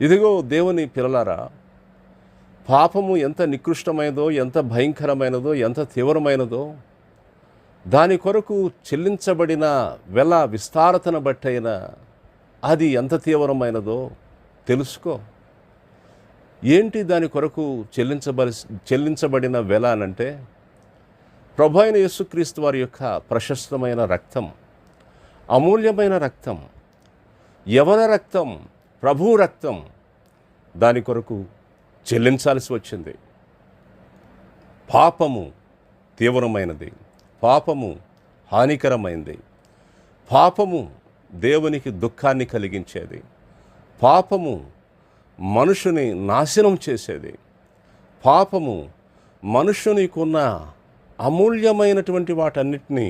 ఇదిగో దేవుని పిల్లలారా, పాపము ఎంత నికృష్టమైనదో, ఎంత భయంకరమైనదో, ఎంత తీవ్రమైనదో, దాని కొరకు చెల్లించబడిన వెల విస్తారతను బట్టైనా అది ఎంత తీవ్రమైనదో తెలుసుకో. ఏంటి దాని కొరకు చెల్లించబడిన వెల అనంటే, ప్రభు అయిన యేసుక్రీస్తు వారి యొక్క ప్రశస్తమైన రక్తం, అమూల్యమైన రక్తం, యవన రక్తం, ప్రభు రక్తం. దాని కొరకు చెల్లించాల్సి వచ్చింది. పాపము తీవ్రమైనది, పాపము హానికరమైనది, పాపము దేవునికి దుఃఖాన్ని కలిగించేది, పాపము మనుషుని నాశనం చేసేది, పాపము మనుషునికున్న అమూల్యమైనటువంటి వాటన్నిటినీ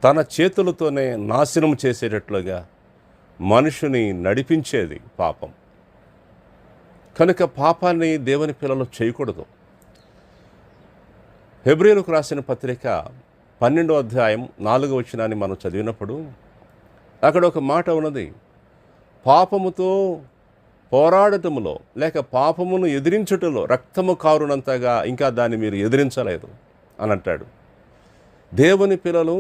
తన చేతులతోనే నాశనం చేసేటట్లుగా మనుషుని నడిపించేది పాపం. కనుక పాపాన్ని దేవుని పిల్లలు చేయకూడదు. హెబ్రీయులకు రాసిన పత్రిక 12వ అధ్యాయం 4వ వచనాన్ని మనం చదివినప్పుడు అక్కడ ఒక మాట ఉన్నది. పాపముతో పోరాడటములో లేక పాపమును ఎదిరించుటలో రక్తము కారునంతగా ఇంకా దాన్ని మీరు ఎదిరించలేదు అని అంటాడు. దేవుని పిల్లలు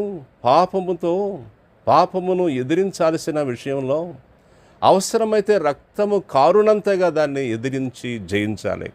పాపమును ఎదిరించాల్సిన విషయంలో అవసరమైతే రక్తము కారునంతగా దాన్ని ఎదిరించి జయించాలి.